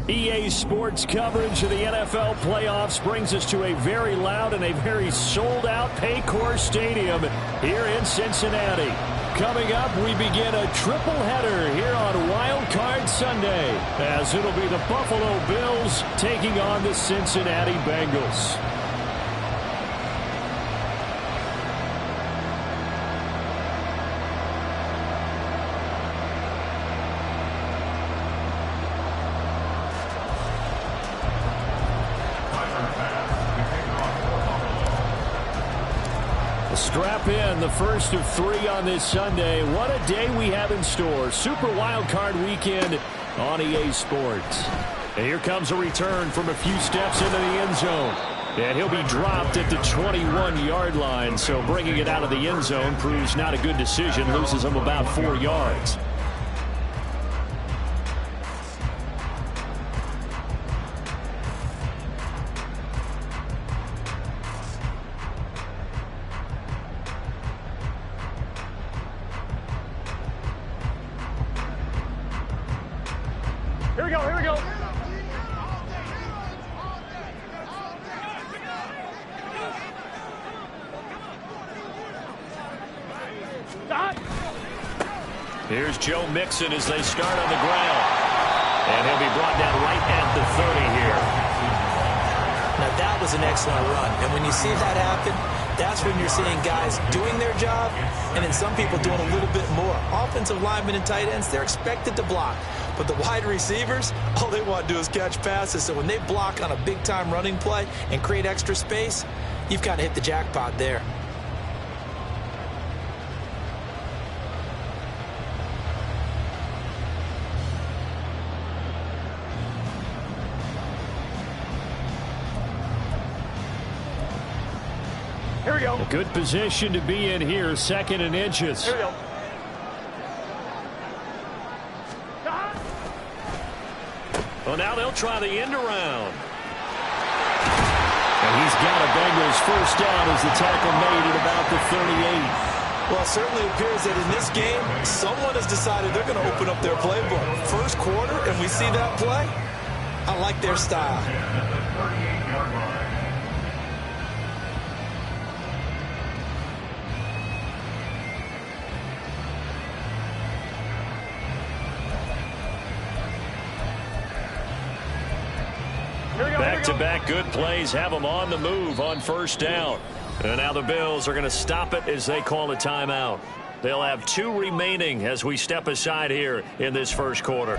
EA Sports coverage of the NFL playoffs brings us to a very loud and a very sold-out Paycor Stadium here in Cincinnati. Coming up, we begin a triple-header here on Wild Card Sunday, as it'll be the Buffalo Bills taking on the Cincinnati Bengals. Strap in, the first of 3 on this Sunday. What a day we have in store. Super Wild Card Weekend on EA Sports. And here comes a return from a few steps into the end zone. And he'll be dropped at the 21-yard line. So bringing it out of the end zone proves not a good decision. Loses him about 4 yards. Here we go. Here's Joe Mixon as they start on the ground. And he'll be brought down right at the 30 here. Now that was an excellent run. And when you see that happen, that's when you're seeing guys doing their job and then some people doing a little bit more. Offensive linemen and tight ends, they're expected to block. But the wide receivers, all they want to do is catch passes. So when they block on a big-time running play and create extra space, you've kind of hit the jackpot there. Here we go. A good position to be in here, 2nd and inches. Here we go. Well, now they'll try the end around. And he's got a Bengals first down as the tackle made at about the 38. Well, it certainly appears that in this game, someone has decided they're going to open up their playbook. First quarter, and we see that play. I like their style. Back-to-back good plays have them on the move on first down. And now the Bills are going to stop it as they call a timeout. They'll have 2 remaining as we step aside here in this first quarter.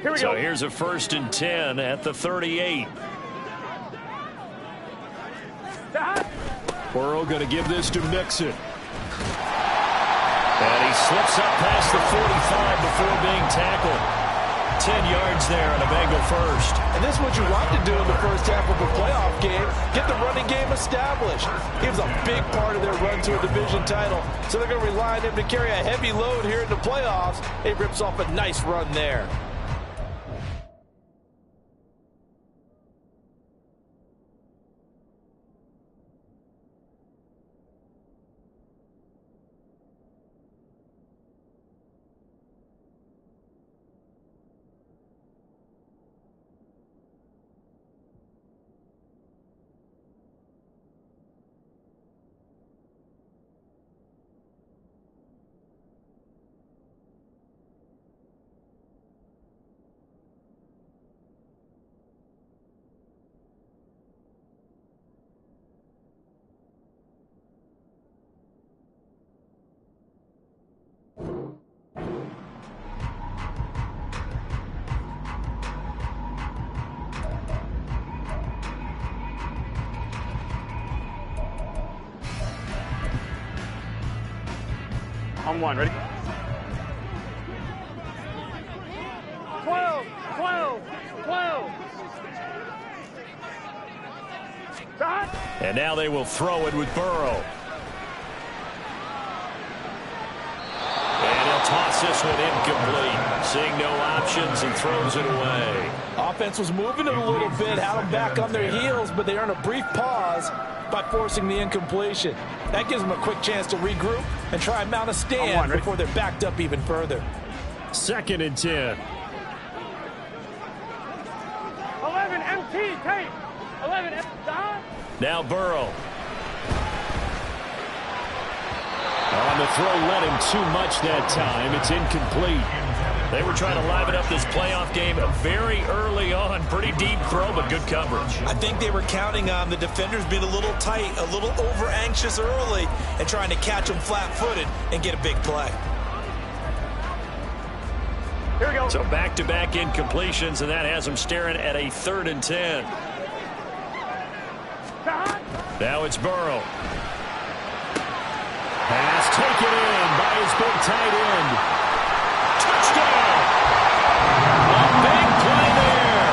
Here we so go. Here's a 1st and 10 at the 38. Burrow going to give this to Mixon. And he slips up past the 45 before being tackled. 10 yards there and a Bengal first. And this is what you want to do in the first half of a playoff game. Get the running game established. Gives a big part of their run to a division title. So they're going to rely on him to carry a heavy load here in the playoffs. He rips off a nice run there. On 1, ready? 12. And now they will throw it with Burrow. And he'll toss this one incomplete. Seeing no options, he throws it away. Offense was moving it a little bit, had them back on their heels, but they earned a brief pause by forcing the incompletion. That gives them a quick chance to regroup and try and mount a stand before they're backed up even further. 2nd and 10. 11 MT tape. 11 MT. Now Burrow. On the throw, led him too much that time. It's incomplete. They were trying to liven up this playoff game very early on. Pretty deep throw, but good coverage. I think they were counting on the defenders being a little tight, a little over-anxious early, and trying to catch them flat-footed and get a big play. Here we go. So back-to-back incompletions, and that has them staring at a 3rd and 10. Now it's Burrow. Pass taken in by his big tight end. Touchdown! A big play there.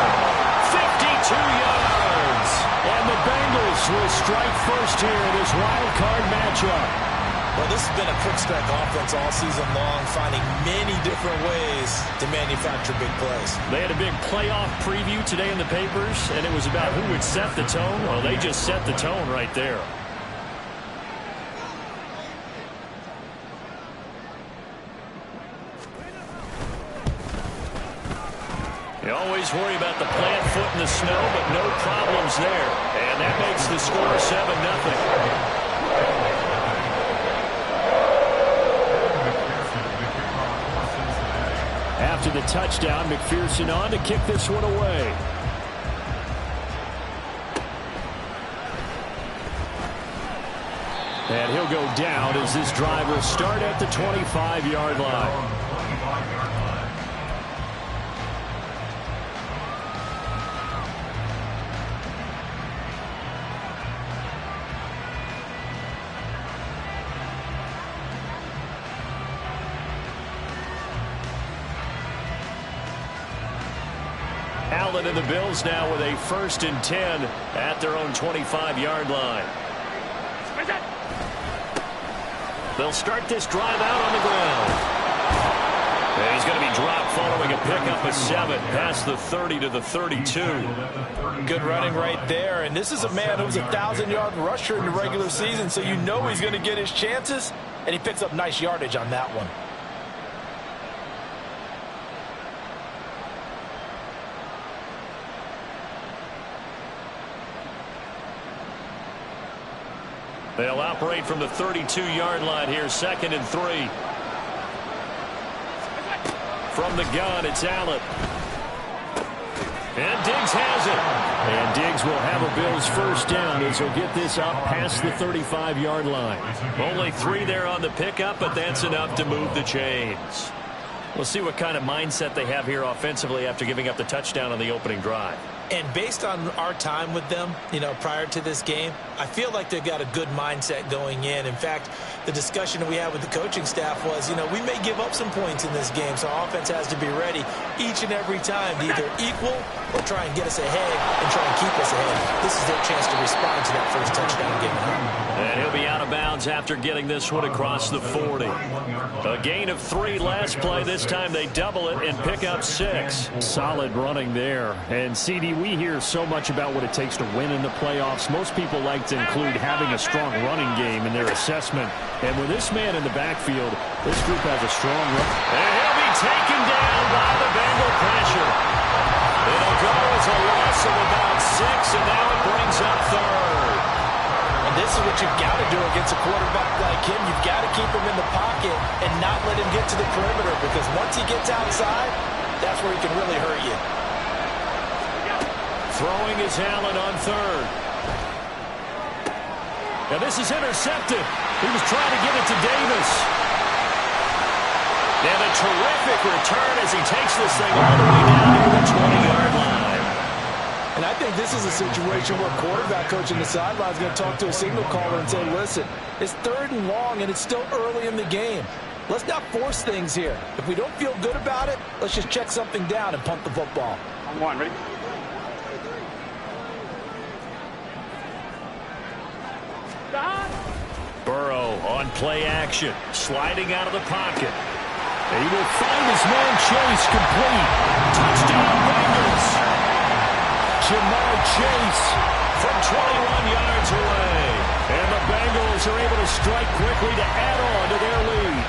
52 yards. And the Bengals will strike first here in this wild card matchup. Well, this has been a quick strike offense all season long, finding many different ways to manufacture big plays. They had a big playoff preview today in the papers, and it was about who would set the tone. Well, they just set the tone right there. You always worry about the plant foot in the snow, but no problems there. And that makes the score 7-0. After the touchdown, McPherson on to kick this one away. And he'll go down as this drive will start at the 25-yard line. Allen and the Bills now with a 1st and 10 at their own 25-yard line. They'll start this drive out on the ground. And he's going to be dropped following a pickup of 7 past the 30 to the 32. Good running right there. And this is a man who's a 1,000-yard rusher in the regular season, so you know he's going to get his chances, and he picks up nice yardage on that one. They'll operate from the 32-yard line here, 2nd and 3. From the gun, it's Allen. And Diggs has it. And Diggs will have a Bills 1st down as he'll get this up past the 35-yard line. Only 3 there on the pickup, but that's enough to move the chains. We'll see what kind of mindset they have here offensively after giving up the touchdown on the opening drive. And based on our time with them, prior to this game, I feel like they've got a good mindset going in. In fact, the discussion that we had with the coaching staff was, we may give up some points in this game, so our offense has to be ready each and every time to either equal or try and get us ahead and try and keep us ahead. This is their chance to respond to that first touchdown given up. And he'll be out of bounds after getting this one across the 40. A gain of 3 last play. This time they double it and pick up 6. Solid running there. And CD, we hear so much about what it takes to win in the playoffs. Most people like to include having a strong running game in their assessment. And with this man in the backfield, this group has a strong run. And he'll be taken down by the Bengal pressure. It'll go as a loss of about 6, and now it brings up 3rd. And this is what you've got to do against a quarterback like him. You've got to keep him in the pocket and not let him get to the perimeter, because once he gets outside, that's where he can really hurt you. Throwing is Allen on 3rd. Now this is intercepted. He was trying to get it to Davis. And a terrific return as he takes this thing all the way down to the 20-yard line. And I think this is a situation where quarterback coach in the sideline is going to talk to a signal caller and say, listen, it's 3rd and long and it's still early in the game. Let's not force things here. If we don't feel good about it, let's just check something down and punt the football. On 1, ready? Burrow on play action, sliding out of the pocket. He will find his man Chase complete. Touchdown Bengals. Jamar Chase from 21 yards away. And the Bengals are able to strike quickly to add on to their lead.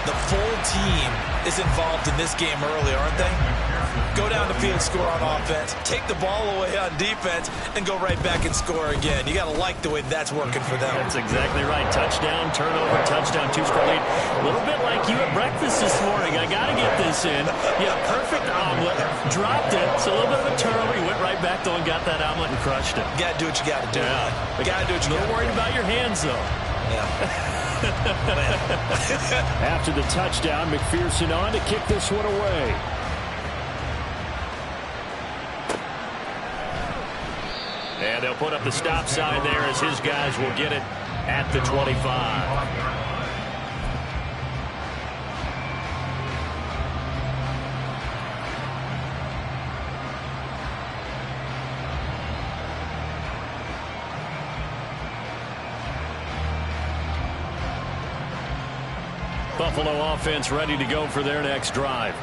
The full team is involved in this game early, aren't they? Go down the field, score on offense, take the ball away on defense, and go right back and score again. You got to like the way that's working for them. That's exactly right. Touchdown, turnover, touchdown, two-score lead. A little bit like you at breakfast this morning. I got to get this in. Yeah, perfect omelet. Dropped it. So a little bit of a turnover. You went right back, though, and got that omelet and crushed it. Got to do what you got to do. Yeah. Got to do what you got to do. A little worried about your hands, though. Yeah. After the touchdown, McPherson on to kick this one away. And they'll put up the stop sign there as his guys will get it at the 25. Buffalo offense ready to go for their next drive.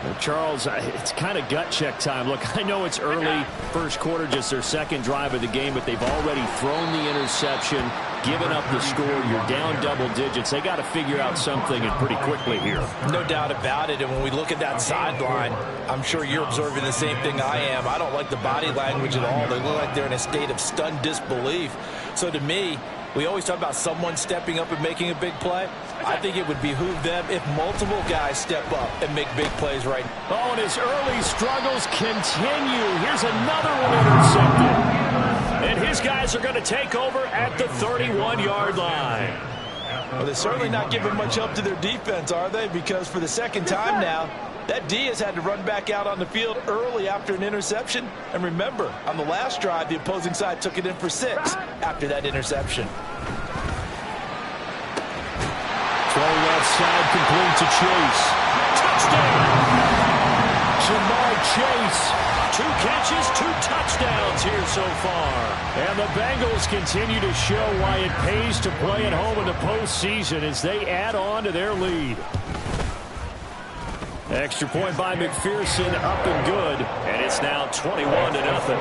Well, Charles, it's kind of gut check time. Look, I know it's early, first quarter, just their second drive of the game, but they've already thrown the interception, given up the score. You're down double digits. They got to figure out something, and pretty quickly here. No doubt about it. And when we look at that sideline, I'm sure you're observing the same thing I am. I don't like the body language at all. They look like they're in a state of stunned disbelief. So to me, we always talk about someone stepping up and making a big play. I think it would behoove them if multiple guys step up and make big plays right now. Oh, and his early struggles continue. Here's another one intercepted. And his guys are going to take over at the 31-yard line. Well, they're certainly not giving much help to their defense, are they? Because for the second time now, that D has had to run back out on the field early after an interception. And remember, on the last drive, the opposing side took it in for 6 after that interception. Throw left side, complete to Chase. Touchdown! Jamar Chase. 2 catches, 2 touchdowns here so far. And the Bengals continue to show why it pays to play at home in the postseason as they add on to their lead. Extra point by McPherson, up and good. And it's now 21-0.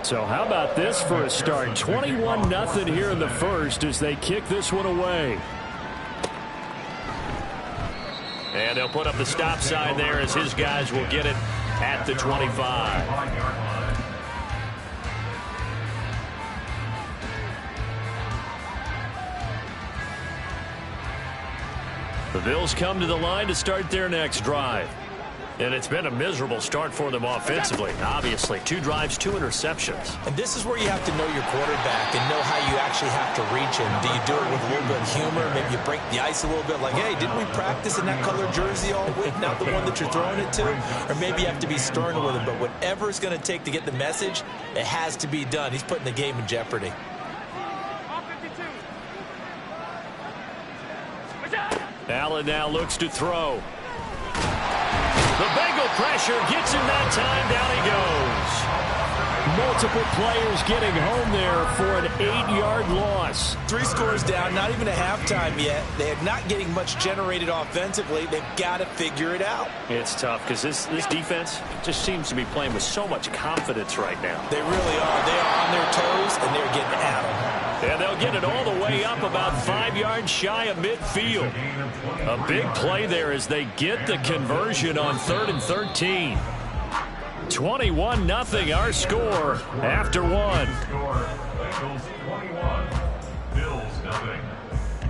So how about this for a start? 21-0 here in the first as they kick this one away. And they'll put up the stop sign there as his guys will get it at the 25. The Bills come to the line to start their next drive. And it's been a miserable start for them offensively. Obviously, 2 drives, 2 interceptions. And this is where you have to know your quarterback and know how you actually have to reach him. Do you do it with a little bit of humor? Maybe you break the ice a little bit like, hey, didn't we practice in that color jersey all week? Not the one that you're throwing it to? Or maybe you have to be stern with him. But whatever it's going to take to get the message, it has to be done. He's putting the game in jeopardy. Allen now looks to throw. The Bengal pressure gets him that time. Down he goes. Multiple players getting home there for an 8-yard loss. 3 scores down, not even a halftime yet. They are not getting much generated offensively. They've got to figure it out. It's tough because this defense just seems to be playing with so much confidence right now. They really are. They are on their toes, and they're getting at them. And they'll get it all the way up about 5 yards shy of midfield. A big play there as they get the conversion on 3rd and 13. 21-0 our score after 1.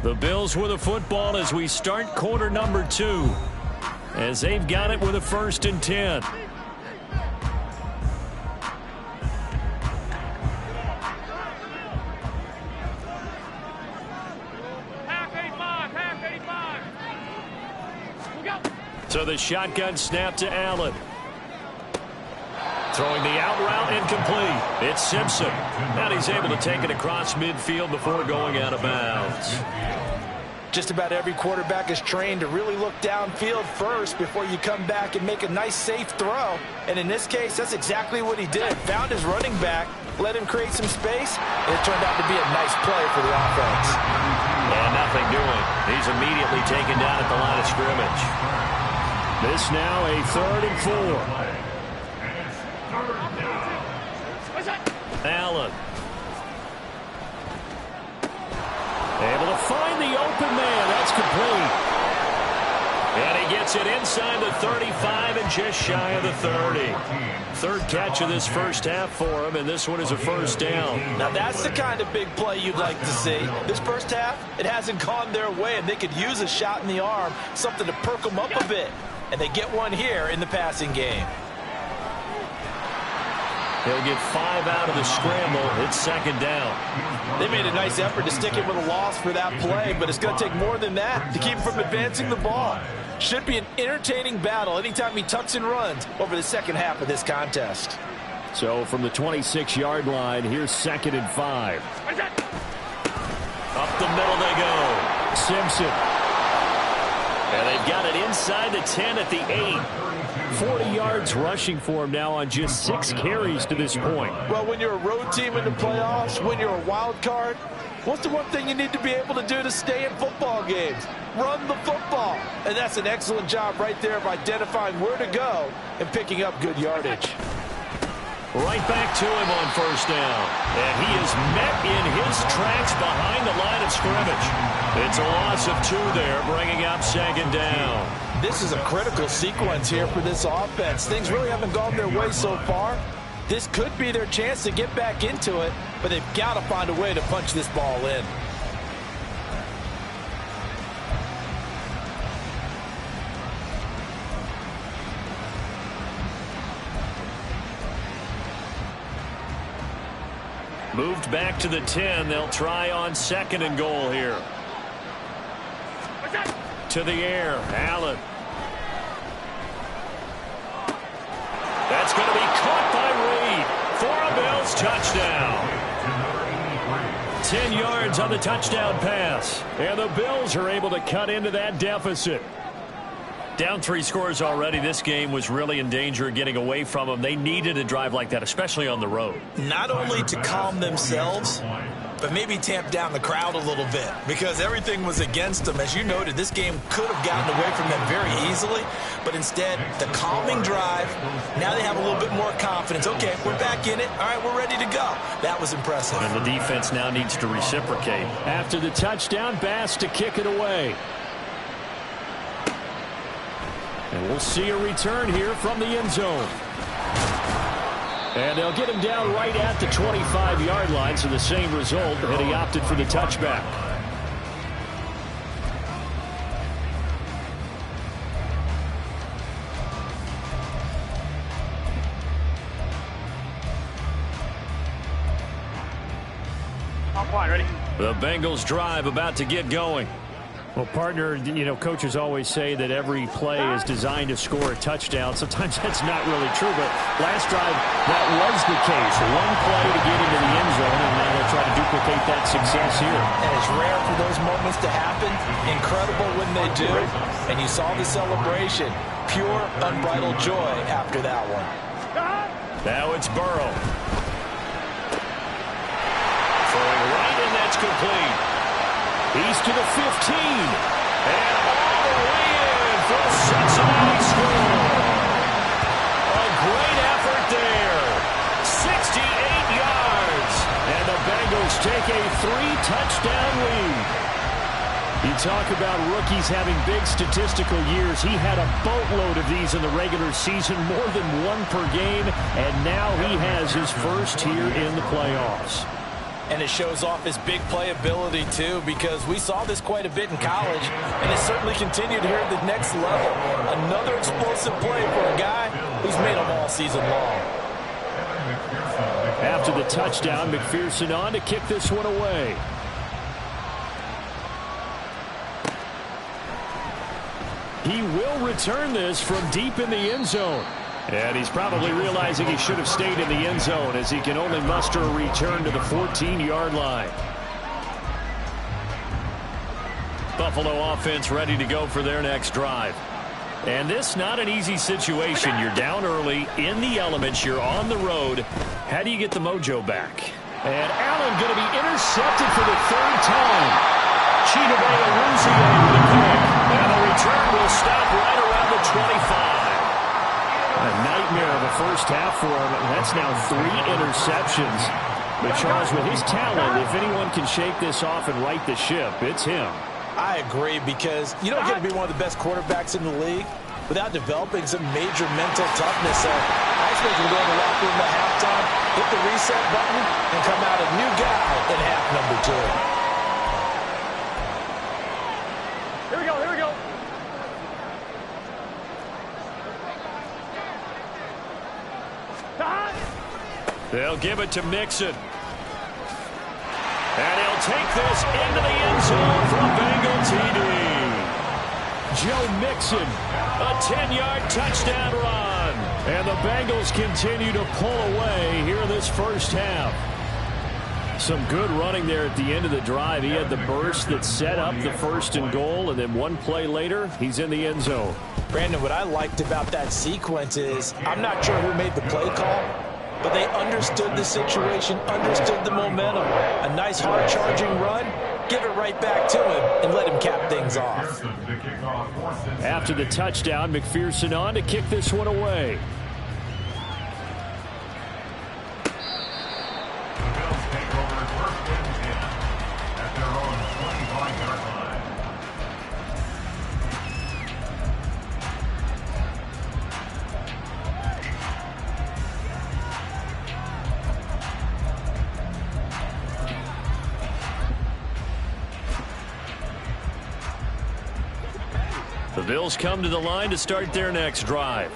The Bills with a football as we start quarter number 2. As they've got it with a 1st and 10. So the shotgun snap to Allen. Throwing the out route incomplete. It's Simpson. And he's able to take it across midfield before going out of bounds. Just about every quarterback is trained to really look downfield first before you come back and make a nice, safe throw. And in this case, that's exactly what he did. Found his running back, let him create some space, and it turned out to be a nice play for the offense. And nothing doing. He's immediately taken down at the line of scrimmage. This now a 3rd and 4. Allen. Able to find the open man. That's complete. And he gets it inside the 35 and just shy of the 30. 3rd catch of this first half for him, and this one is a 1st down. Now that's the kind of big play you'd like to see. This first half, it hasn't gone their way, and they could use a shot in the arm, something to perk them up a bit. And they get one here in the passing game. He'll get 5 out of the scramble. It's 2nd down. They made a nice effort to stick him with a loss for that play, but it's going to take more than that to keep him from advancing the ball. Should be an entertaining battle anytime he tucks and runs over the second half of this contest. So from the 26-yard line, here's 2nd and 5. Up the middle they go. Simpson. And they've got it inside the 10 at the 8. 40 yards rushing for him now on just 6 carries to this point. Well, when you're a road team in the playoffs, when you're a wild card, what's the one thing you need to be able to do to stay in football games? Run the football. And that's an excellent job right there of identifying where to go and picking up good yardage. Right back to him on 1st down. And he is met in his tracks behind the line of scrimmage. It's a loss of 2 there, bringing up 2nd down. This is a critical sequence here for this offense. Things really haven't gone their way so far. This could be their chance to get back into it, but they've got to find a way to punch this ball in. Moved back to the 10. They'll try on 2nd and goal here. To the air. Allen. That's going to be caught by Reed for a Bills touchdown. 10 yards on the touchdown pass. And the Bills are able to cut into that deficit. Down 3 scores already. This game was really in danger of getting away from them. They needed a drive like that, especially on the road. Not only to calm themselves, but maybe tamp down the crowd a little bit because everything was against them. As you noted, this game could have gotten away from them very easily, but instead, the calming drive, now they have a little bit more confidence. Okay, we're back in it. All right, we're ready to go. That was impressive. And the defense now needs to reciprocate. After the touchdown, Bass to kick it away. And we'll see a return here from the end zone. And they'll get him down right at the 25-yard line, so the same result, and he opted for the touchback. On point, ready? The Bengals drive about to get going. Well, partner, you know, coaches always say that every play is designed to score a touchdown. Sometimes that's not really true, but last drive, that was the case. One play to get into the end zone, and now they'll try to duplicate that success here. And it's rare for those moments to happen. Incredible when they do. And you saw the celebration. Pure, unbridled joy after that one. Now it's Burrow. Throwing right, and that's complete. He's to the 15. And all the way in for a Cincinnati score. A great effort there. 68 yards. And the Bengals take a 3-touchdown lead. You talk about rookies having big statistical years. He had a boatload of these in the regular season, more than 1 per game. And now he has his first here in the playoffs. And it shows off his big playability, too, because we saw this quite a bit in college, and it certainly continued here at the next level. Another explosive play for a guy who's made them all season long. After the touchdown, McPherson on to kick this one away. He will return this from deep in the end zone. And he's probably realizing he should have stayed in the end zone as he can only muster a return to the 14-yard line. Buffalo offense ready to go for their next drive. And this not an easy situation. You're down early, in the elements, you're on the road. How do you get the mojo back? And Allen going to be intercepted for the 3rd time. Chidobe Awuzie with a pick. And the return will stop right around the A nightmare of a first half for him. That's now 3 interceptions. But Charles, with his talent, if anyone can shake this off and right the ship, it's him. I agree, because you don't get to be one of the best quarterbacks in the league without developing some major mental toughness. So I expect him to go in the locker room at halftime, hit the reset button, and come out a new guy in half number 2. Here we go, here we go. They'll give it to Mixon. And he'll take this into the end zone for a Bengal TD. Joe Mixon, a 10-yard touchdown run. And the Bengals continue to pull away here in this first half. Some good running there at the end of the drive. He had the burst that set up the 1st and goal, and then one play later, he's in the end zone. Brandon, what I liked about that sequence is I'm not sure who made the play call, but they understood the situation, understood the momentum. A nice hard-charging run, give it right back to him, and let him cap things off. After the touchdown, McPherson on to kick this one away. The Bills come to the line to start their next drive.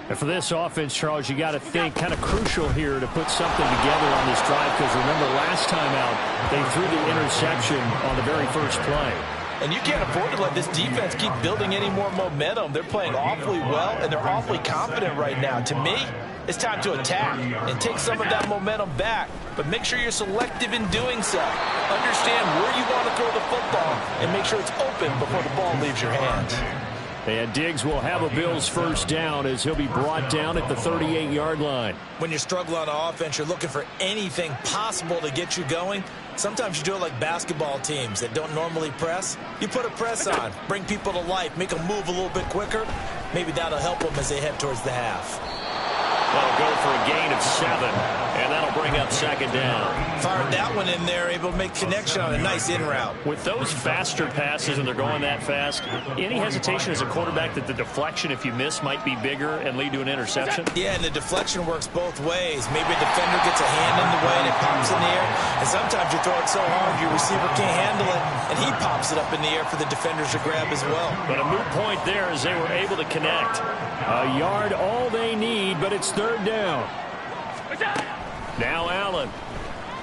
And for this offense, Charles, you got to think kind of crucial here to put something together on this drive, because remember last time out, they threw the interception on the very first play. And you can't afford to let this defense keep building any more momentum. They're playing awfully well, and they're awfully confident right now. To me, it's time to attack and take some of that momentum back, but make sure you're selective in doing so. Understand where you want to throw the football and make sure it's open before the ball leaves your hands. And Diggs will have a Bills first down as he'll be brought down at the 38-yard line. When you struggle on offense, you're looking for anything possible to get you going. Sometimes you do it like basketball teams that don't normally press. You put a press on, bring people to life, make them move a little bit quicker. Maybe that'll help them as they head towards the half. That'll go for a gain of 7, and that'll bring up second down. Fired that one in there, able to make connection on a nice in route. With those faster passes and they're going that fast, any hesitation as a quarterback that the deflection, if you miss, might be bigger and lead to an interception? Yeah, and the deflection works both ways. Maybe a defender gets a hand in the way and it pops in the air, and sometimes you throw it so hard your receiver can't handle it, and he pops it up in the air for the defenders to grab as well. But a moot point there as they were able to connect. A yard all they need, but it's third down. Now Allen.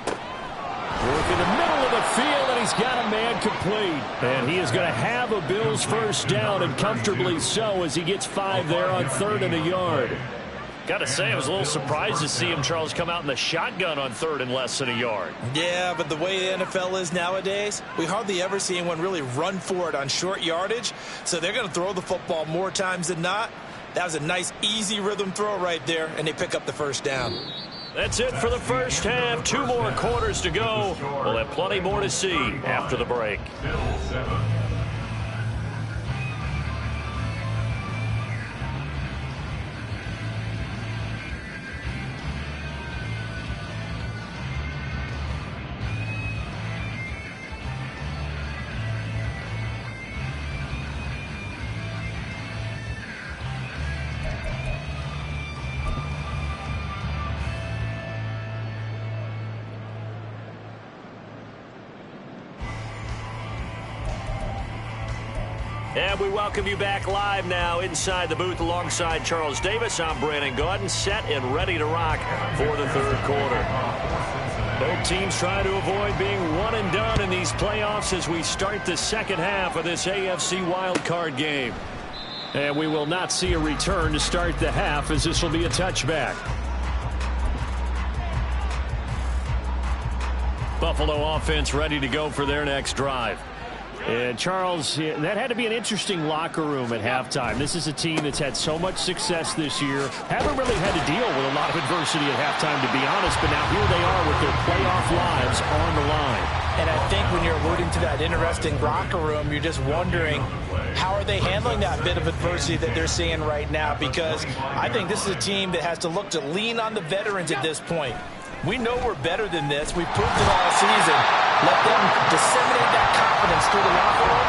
Work in the middle of the field, and he's got a man complete. And he is going to have a Bills first down, and comfortably so, as he gets 5 there on 3rd and a yard. Got to say, I was a little surprised to see him, Charles, come out in the shotgun on 3rd and less than a yard. Yeah, but the way the NFL is nowadays, we hardly ever see anyone really run for it on short yardage. So they're going to throw the football more times than not. That was a nice, easy rhythm throw right there, and they pick up the first down. That's it for the first half. 2 more quarters to go. We'll have plenty more to see after the break. And we welcome you back live now inside the booth alongside Charles Davis. I'm Brandon Gaudin, set and ready to rock for the third quarter. Both teams trying to avoid being one and done in these playoffs as we start the second half of this AFC wildcard game. And we will not see a return to start the half, as this will be a touchback. Buffalo offense ready to go for their next drive. And, Charles, that had to be an interesting locker room at halftime. This is a team that's had so much success this year. Haven't really had to deal with a lot of adversity at halftime, to be honest, but now here they are with their playoff lives on the line. And I think when you're alluding to that interesting locker room, you're just wondering how are they handling that bit of adversity that they're seeing right now? Because I think this is a team that has to look to lean on the veterans at this point. We know we're better than this. We've proved it all season. Let them disseminate that confidence through the locker room.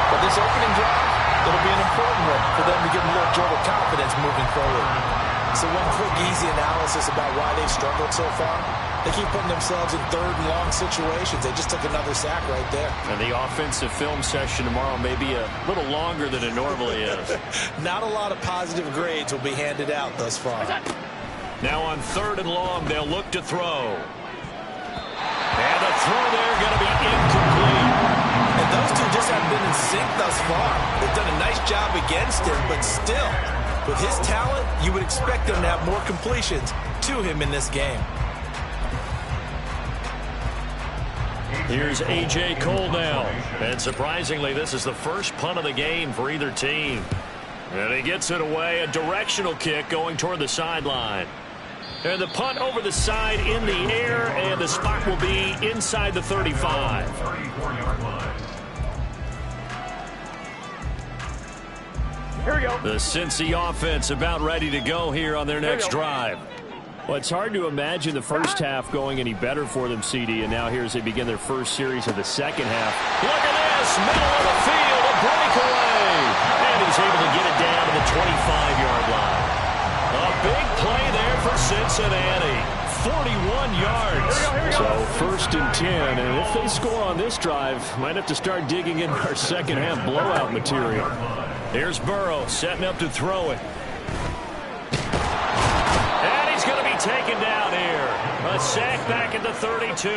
But this opening drive, it'll be an important one for them to get a little jolt of confidence moving forward. So one quick, easy analysis about why they've struggled so far. They keep putting themselves in third and long situations. They just took another sack right there. And the offensive film session tomorrow may be a little longer than it normally is. Not a lot of positive grades will be handed out thus far. Now on 3rd and long, they'll look to throw. And the throw there going to be incomplete. And those two just haven't been in sync thus far. They've done a nice job against him, but still, with his talent, you would expect them to have more completions to him in this game. Here's A.J. Cole now. And surprisingly, this is the first punt of the game for either team. And he gets it away, a directional kick going toward the sideline. And the punt over the side in the air, and the spot will be inside the 35. Here we go. The Cincy offense about ready to go here on their next drive. Well, it's hard to imagine the first half going any better for them, CD, and now here as they begin their first series of the second half. Look at this, middle of the field, a breakaway. And he's able to get it down to the 25-yard line. A big play there for Cincinnati. 41 yards. So 1st and 10, and if they score on this drive, might have to start digging in our second half blowout material. Here's Burrow setting up to throw it. And he's going to be taken down here. A sack back at the 32.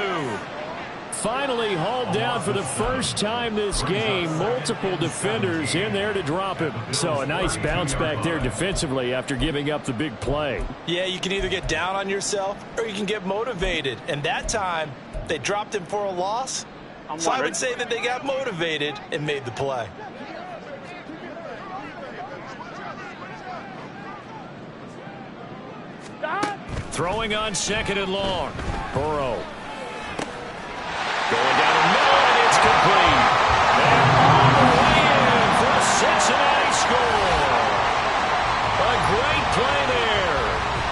Finally hauled down for the first time this game. Multiple defenders in there to drop him. So a nice bounce back there defensively after giving up the big play. Yeah, you can either get down on yourself or you can get motivated. And that time, they dropped him for a loss. So I would say that they got motivated and made the play. Throwing on 2nd and long. Burrow. Going down the middle, and it's complete. And all the way in for a Cincinnati score. A great play there.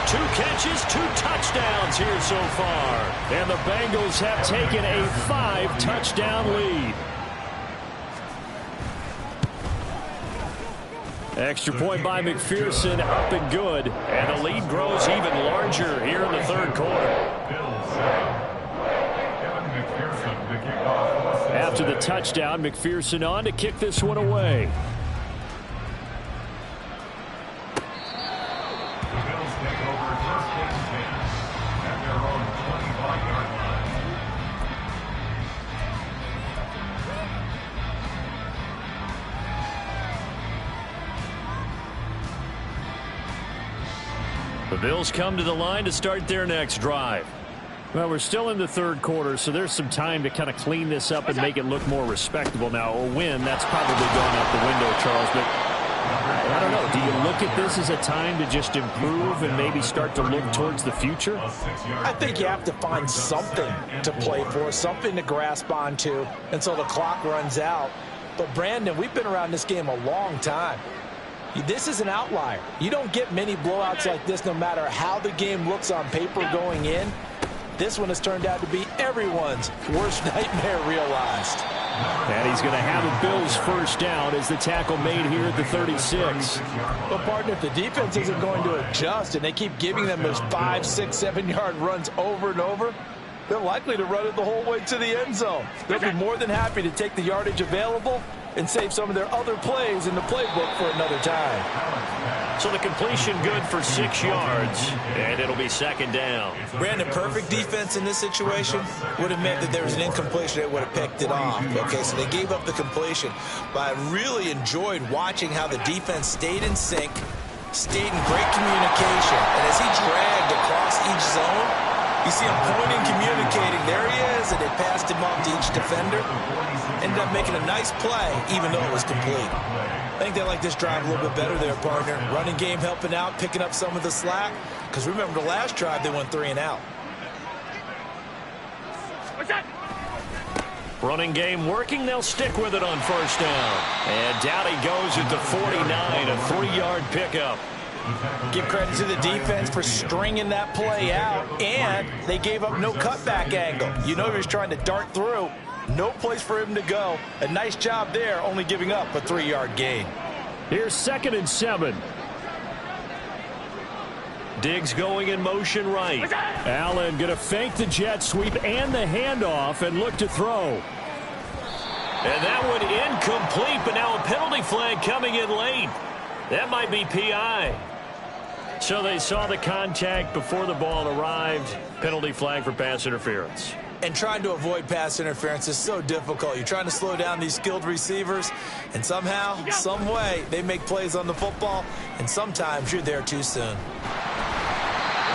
2 catches, 2 touchdowns here so far. And the Bengals have taken a 5-touchdown lead. Extra point by McPherson, up and good. And the lead grows even larger here in the 3rd quarter. After the touchdown, McPherson on to kick this one away. The Bills come to the line to start their next drive. Well, we're still in the 3rd quarter, so there's some time to kind of clean this up and make it look more respectable. Now, a win, that's probably gone out the window, Charles, but I don't know. Do you look at this as a time to just improve and maybe start to look towards the future? I think you have to find something to play for, something to grasp onto until the clock runs out. But, Brandon, we've been around this game a long time. This is an outlier. You don't get many blowouts like this no matter how the game looks on paper going in. This one has turned out to be everyone's worst nightmare realized. And he's going to have a Bills first down as the tackle made here at the 36. But, partner, if the defense isn't going to adjust and they keep giving them those 5, 6, 7-yard runs over and over, they're likely to run it the whole way to the end zone. They'll be more than happy to take the yardage available and save some of their other plays in the playbook for another time. So the completion good for 6 yards, and it'll be 2nd down. Brandon, perfect defense in this situation would have meant that there was an incompletion that would have picked it off. Okay, so they gave up the completion. But I really enjoyed watching how the defense stayed in sync, stayed in great communication. And as he dragged across each zone, you see him pointing, communicating. There he is, and they passed him off to each defender. Ended up making a nice play, even though it was complete. I think they like this drive a little bit better there, partner. Running game helping out, picking up some of the slack. Because remember, the last drive, they went 3 and out. Running game working. They'll stick with it on first down. And down he goes at the 49, a 3-yard pickup. Give credit to the defense for stringing that play out, and they gave up no cutback angle. You know he was trying to dart through. No place for him to go. A nice job there, only giving up a 3-yard gain. Here's 2nd and 7. Diggs going in motion right. Allen going to fake the jet sweep and the handoff and look to throw. And that one incomplete, but now a penalty flag coming in late. That might be PI. So they saw the contact before the ball arrived. Penalty flag for pass interference. And trying to avoid pass interference is so difficult. You're trying to slow down these skilled receivers, and somehow, some way, they make plays on the football, and sometimes you're there too soon.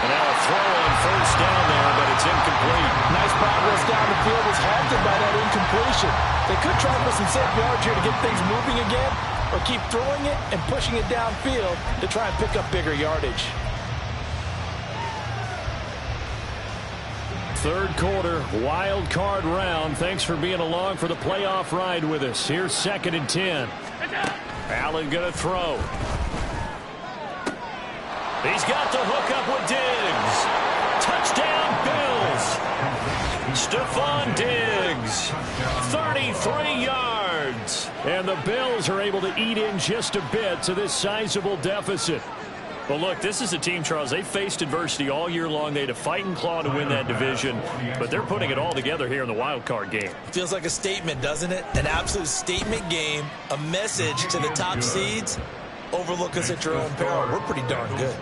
And now a throw on first down there, but it's incomplete. Nice progress down the field was halted by that incompletion. They could try for some safe yards here to get things moving again, or keep throwing it and pushing it downfield to try and pick up bigger yardage. Third quarter, wild card round. Thanks for being along for the playoff ride with us. Here's 2nd and 10. Allen going to throw. He's got the hook up with Diggs. Touchdown, Bills. Stephon Diggs, 33 yards. And the Bills are able to eat in just a bit to this sizable deficit. Well, look, this is a team, Charles, they faced adversity all year long. They had to fight and claw to win that division, but they're putting it all together here in the wild card game. Feels like a statement, doesn't it? An absolute statement game, a message to the top seeds. Overlook us at your own peril. We're pretty darn good.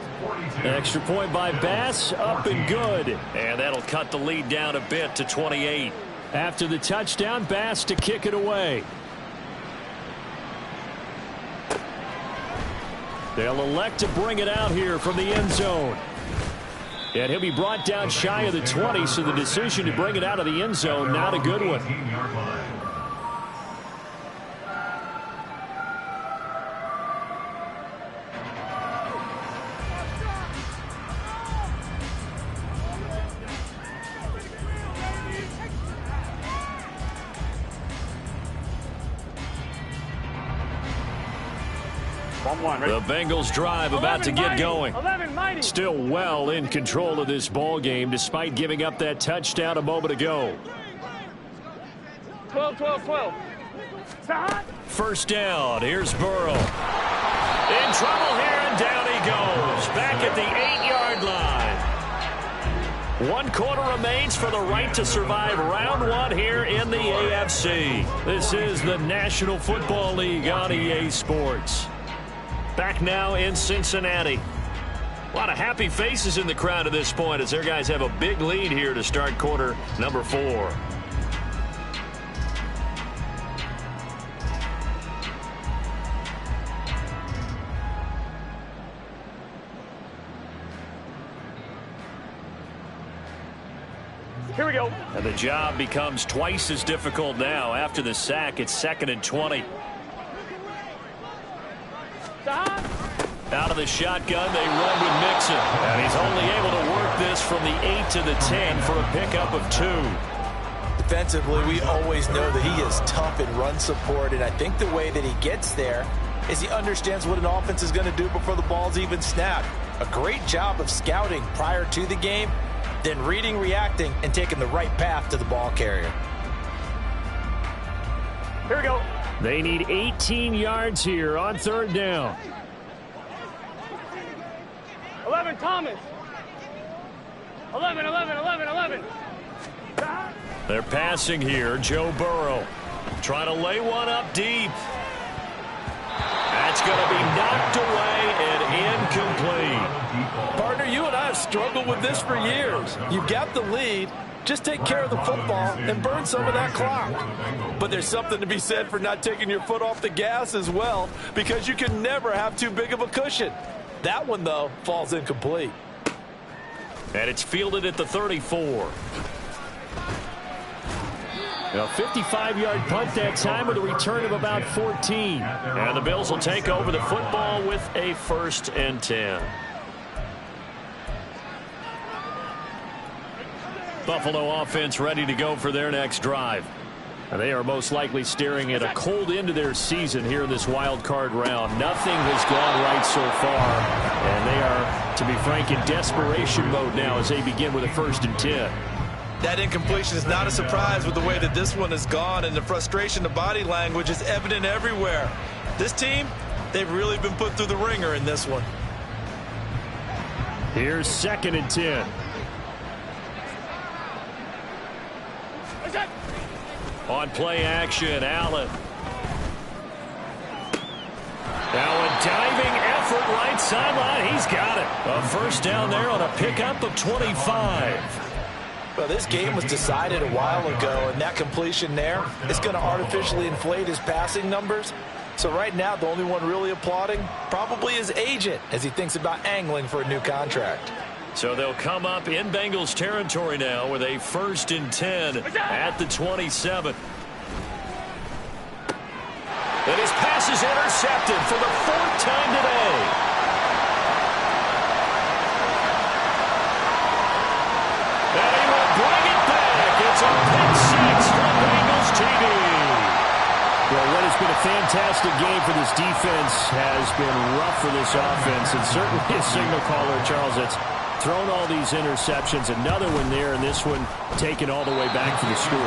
Extra point by Bass, up and good. And that'll cut the lead down a bit to 28. After the touchdown, Bass to kick it away. They'll elect to bring it out here from the end zone. And he'll be brought down shy of the 20, so the decision to bring it out of the end zone, not a good one. The Bengals drive about to get going. Still well in control of this ball game despite giving up that touchdown a moment ago. 12. First down. Here's Burrow. In trouble here, and down he goes. Back at the 8-yard line. 1 quarter remains for the right to survive round 1 here in the AFC. This is the National Football League on EA Sports. Back now in Cincinnati. A lot of happy faces in the crowd at this point as their guys have a big lead here to start quarter number 4. Here we go. And the job becomes twice as difficult now. After the sack, it's 2nd and 20. Out of the shotgun, they run with Mixon. And he's only able to work this from the 8 to the 10 for a pickup of 2. Defensively, we always know that he is tough in run support, and I think the way that he gets there is he understands what an offense is going to do before the ball's even snapped. A great job of scouting prior to the game, then reading, reacting, and taking the right path to the ball carrier. Here we go. They need 18 yards here on 3rd down. 11, Thomas. 11. They're passing here. Joe Burrow trying to lay one up deep. That's going to be knocked away and incomplete. Partner, you and I have struggled with this for years. You've got the lead. Just take care of the football and burn some of that clock. But there's something to be said for not taking your foot off the gas as well, because you can never have too big of a cushion. That one, though, falls incomplete. And it's fielded at the 34. A 55-yard punt that time with a return of about 14. And the Bills will take over the football with a 1st and 10. Buffalo offense ready to go for their next drive. They are most likely staring at a cold end to their season here in this wild card round. Nothing has gone right so far, and they are, to be frank, in desperation mode now as they begin with a 1st and 10. That incompletion is not a surprise with the way that this one has gone, and the frustration, the body language is evident everywhere. This team, they've really been put through the ringer in this one. Here's 2nd and 10. On play action, Allen. Now a diving effort right sideline. He's got it. A 1st down there on a pickup of 25. Well, this game was decided a while ago, and that completion there is going to artificially inflate his passing numbers. So right now, the only one really applauding probably his agent as he thinks about angling for a new contract. So they'll come up in Bengals territory now with a 1st and 10 at the 27. And his pass is intercepted for the 4th time today. And he will bring it back. It's a pick 6 from Bengals TV. Well, what has been a fantastic game for this defense has been rough for this offense, and certainly a signal caller, Charles, that's thrown all these interceptions. Another one there, and this one taken all the way back for the score.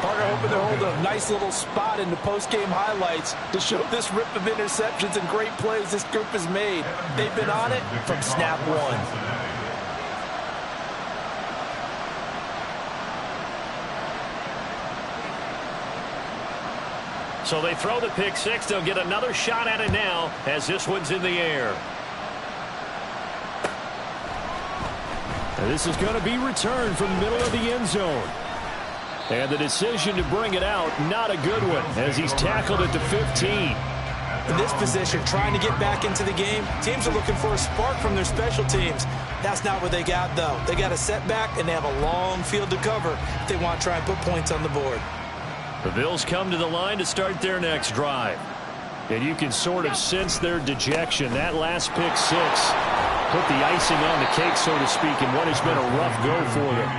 Parker hoping they're holding a nice little spot in the post-game highlights to show this rip of interceptions and great plays this group has made. They've been on it from snap one. So they throw the pick 6. They'll get another shot at it now as this one's in the air. And this is going to be returned from the middle of the end zone. And the decision to bring it out, not a good one, as he's tackled at the 15. In this position, trying to get back into the game, teams are looking for a spark from their special teams. That's not what they got, though. They got a setback, and they have a long field to cover if they want to try and put points on the board. The Bills come to the line to start their next drive. And you can sort of sense their dejection. That last pick 6 put the icing on the cake, so to speak, in what has been a rough go for them.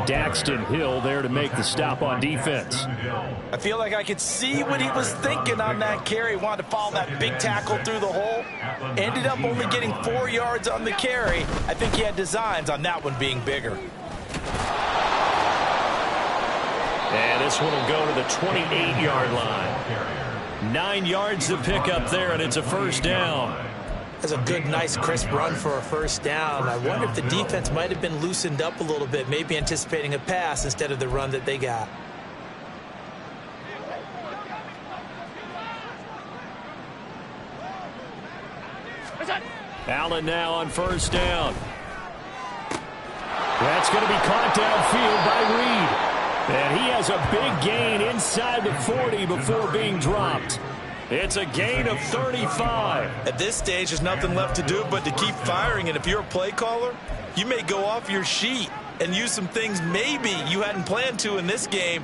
Daxton Hill there to make the stop on defense. I feel like I could see what he was thinking on that carry. Wanted to follow that big tackle through the hole. Ended up only getting 4 yards on the carry. I think he had designs on that one being bigger. And this one will go to the 28-yard line. 9 yards to pick up there, and it's a 1st down. That's a good, nice, crisp run for a 1st down. I wonder if the defense might have been loosened up a little bit, maybe anticipating a pass instead of the run that they got. Allen now on 1st down. That's going to be caught downfield by Reed. And he has a big gain inside the 40 before being dropped. It's a gain of 35. At this stage, there's nothing left to do but to keep firing. And if you're a play caller, you may go off your sheet and use some things maybe you hadn't planned to in this game.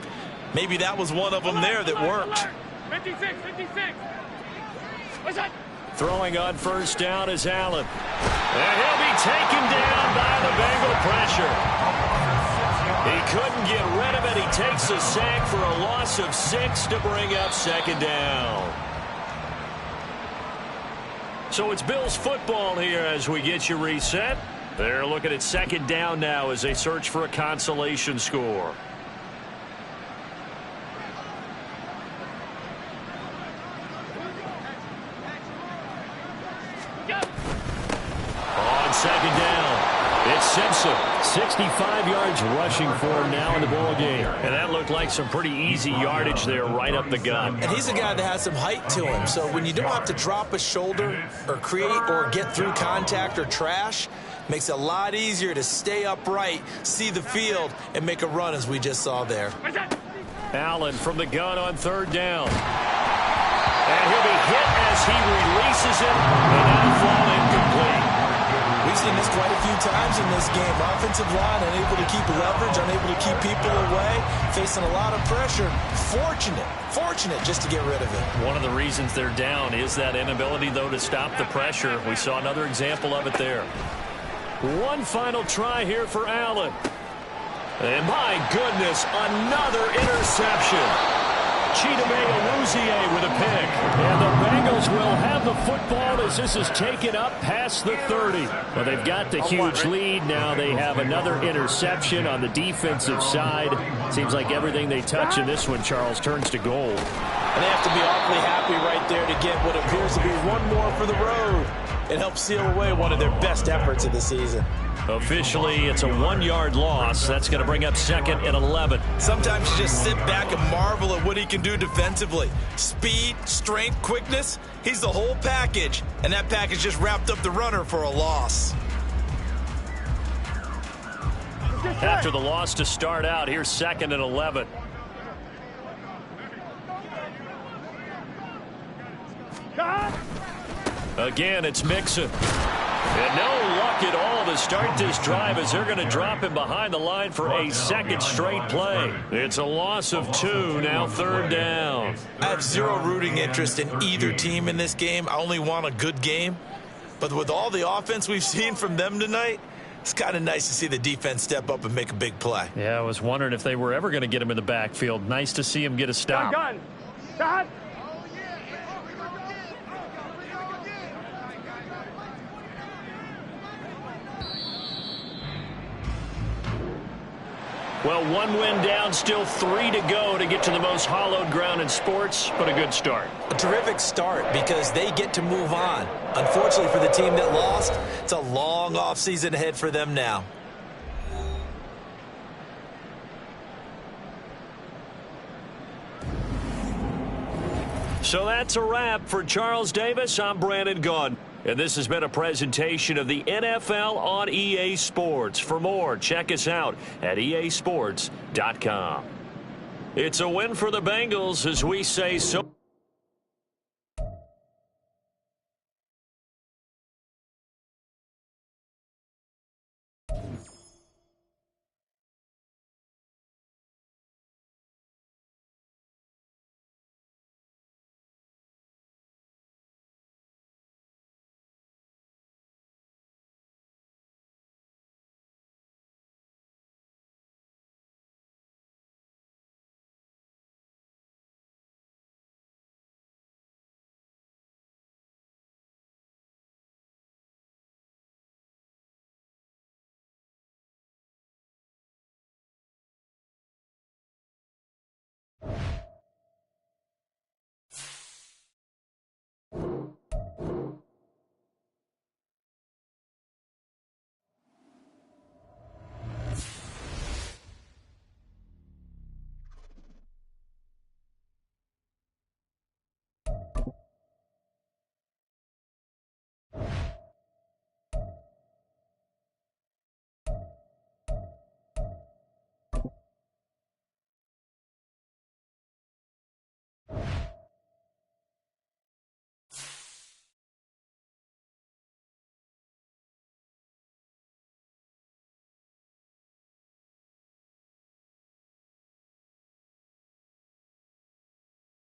Maybe that was one of them there that worked. 56. What's that? Throwing on 1st down is Allen. And he'll be taken down by the Bengal pressure. He couldn't get rid of it. He takes a sack for a loss of 6 to bring up 2nd down. So it's Bills football here as we get you reset. They're looking at 2nd down now as they search for a consolation score. On 2nd down, it's Simpson. 65 yards rushing for him now in the ball game. And that looked like some pretty easy yardage there right up the gut. And he's a guy that has some height to him. So when you don't have to drop a shoulder or create or get through contact or trash, makes it a lot easier to stay upright, see the field, and make a run as we just saw there. Allen from the gun on 3rd down. And he'll be hit as he releases it. And that'll fall incomplete. We've seen this quite a few times in this game. Offensive line unable to keep leverage, unable to keep people away, facing a lot of pressure. Fortunate just to get rid of it. One of the reasons they're down is that inability, though, to stop the pressure. We saw another example of it there. One final try here for Allen. And my goodness, another interception. Chidobe Awuzie with a pick. And the Bengals will have the football as this is taken up past the 30. Well, they've got the huge lead. Now they have another interception on the defensive side. Seems like everything they touch in this one, Charles, turns to gold. And they have to be awfully happy right there to get what appears to be one more for the road. It helps seal away one of their best efforts of the season. Officially, it's a 1-yard loss. That's going to bring up 2nd and 11. Sometimes you just sit back and marvel at what he can do defensively. Speed, strength, quickness, he's the whole package. And that package just wrapped up the runner for a loss. After the loss to start out, here's 2nd and 11. Again, it's Mixon. And no luck at all to start this drive as they're going to drop him behind the line for a 2nd straight play. It's a loss of 2, now 3rd down. I have zero rooting interest in either team in this game. I only want a good game. But with all the offense we've seen from them tonight, it's kind of nice to see the defense step up and make a big play. Yeah, I was wondering if they were ever going to get him in the backfield. Nice to see him get a stop. Gun. Shot. Well, 1 win down, still 3 to go to get to the most hallowed ground in sports, but a good start. A terrific start because they get to move on. Unfortunately for the team that lost, it's a long offseason ahead for them now. So that's a wrap for Charles Davis. I'm Brandon Gunn. And this has been a presentation of the NFL on EA Sports. For more, check us out at easports.com. It's a win for the Bengals as we say so.